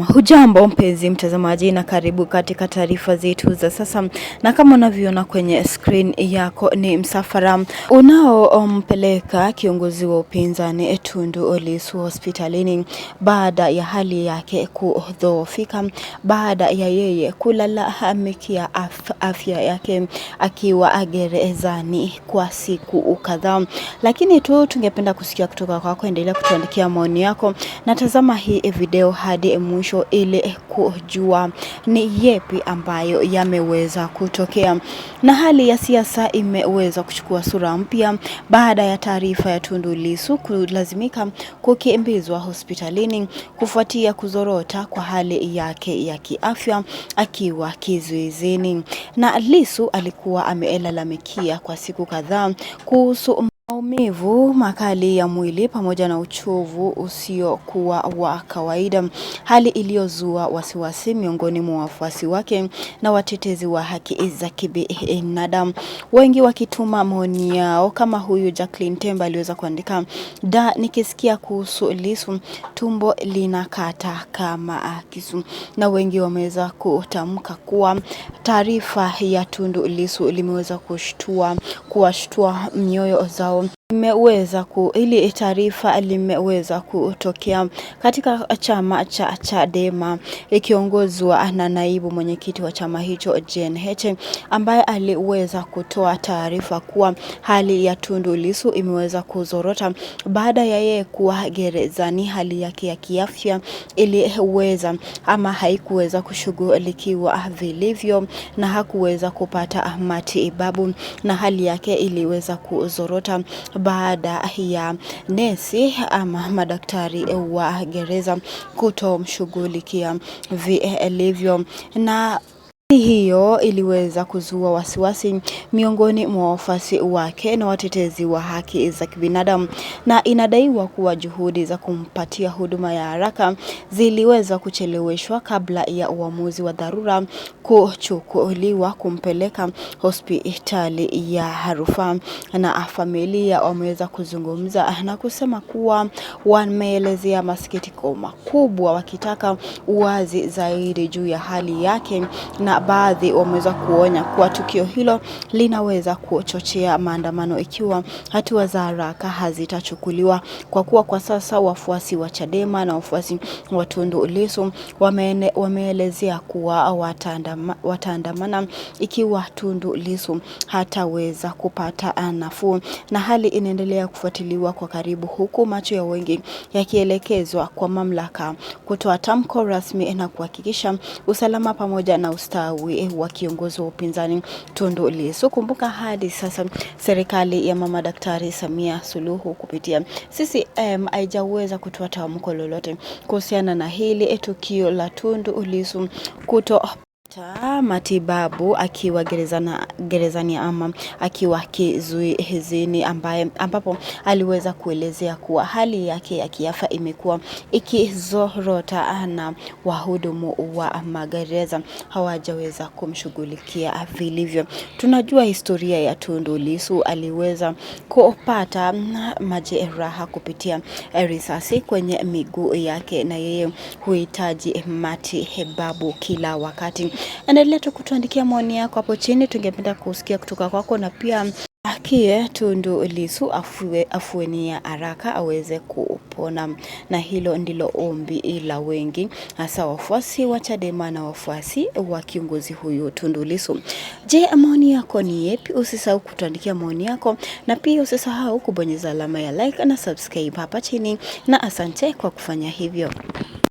Hujambo mpenzi mtazamaji na karibu katika taarifa zetu za sasa, na kama unavyoona kwenye screen yako ni msafara unaompeleka kiongozi wa upinzani Tundu Lissu hospitalini baada ya hali yake kudhoofika, baada ya yeye kulalamikia afya yake akiwa gerezani kwa siku kadhaa. Lakini tungependa kusikia kutoka kwako. Endelea kutuandikia maoni yako na tazama hii video hadi mwisho ili kujua ni yepi ambayo yameweza kutokea. Na hali ya siasa imeweza kuchukua sura mpya baada ya taarifa ya Tundu Lissu kulazimika kukimbizwa hospitalini kufuatia kuzorota kwa hali yake ya kiafya akiwa kizuizini. Na Lissu alikuwa amelalamikia kwa siku kadhaa kuhusu maumivu makali ya mwili pamoja na uchovu usiokuwa wa kawaida, hali iliyozua wasiwasi miongoni mwa wafuasi wake na watetezi wa haki za kibinadamu, wengi wakituma maoni yao. Kama huyu Jacqueline Temba aliweza kuandika, nikisikia kuhusu Lissu tumbo linakata kama kisu. Na wengi wameweza kutamka kuwa taarifa ya Tundu Lissu limeweza kuwashtua mioyo zao. Ili taarifa limeweza kutokea katika chama cha Chadema ikiongozwa na naibu mwenyekiti wa chama hicho Jane Heche, ambaye aliweza kutoa taarifa kuwa hali ya Tundu Lissu imeweza kuzorota baada ya yeye kuwa gerezani. Hali yake ya kiafya haikuweza kushughulikiwa vilivyo na hakuweza kupata matibabu, na hali yake iliweza kuzorota baada ya nesi ama madaktari wa gereza kutomshughulikia vilivyo. Na hiyo iliweza kuzua wasiwasi miongoni mwa wafuasi wake na watetezi wa haki za kibinadamu, na inadaiwa kuwa juhudi za kumpatia huduma ya haraka ziliweza kucheleweshwa kabla ya uamuzi wa dharura kuchukuliwa kumpeleka hospitali ya rufaa. Na familia wameweza kuzungumza na kusema kuwa wameelezea masikitiko makubwa wakitaka uwazi zaidi juu ya hali yake, na baadhi wameweza kuonya kuwa tukio hilo linaweza kuchochea maandamano ikiwa hatua za haraka hazitachukuliwa, kwa kuwa kwa sasa wafuasi wa Chadema na wafuasi wa Tundu Lissu wameelezea kuwa wataandamana ikiwa Tundu Lissu hataweza kupata nafuu. Na hali inaendelea kufuatiliwa kwa karibu, huku macho ya wengi yakielekezwa kwa mamlaka kutoa tamko rasmi na kuhakikisha usalama pamoja na ustawi wa kiongozi wa upinzani Tundu Lissu. Kumbuka hadi sasa serikali ya Mama Daktari Samia Suluhu kupitia CCM haijaweza kutoa tamko lolote kuhusiana na hili tukio la Tundu Lissu matibabu akiwa gerezani ama akiwa kizuizini, ambapo aliweza kuelezea kuwa hali yake ya kiafya imekuwa ikizorota na wahudumu wa magereza hawajaweza kumshughulikia vilivyo. Tunajua historia ya Tundu Lissu, aliweza kupata majeraha kupitia risasi kwenye miguu yake, na yeye huhitaji matibabu kila wakati. Endelea tu kutuandikia maoni yako hapo chini, tungependa kusikia kutoka kwako, na pia Tundu Lissu afueni ya haraka aweze kupona, na hilo ndilo ombi la wengi, hasa wafuasi wa Chadema na wafuasi wa kiongozi huyu Tundu Lissu. Je, maoni yako ni yepi? Usisahau kutuandikia maoni yako, na pia usisahau kubonyeza alama ya like na subscribe hapa chini, na asante kwa kufanya hivyo.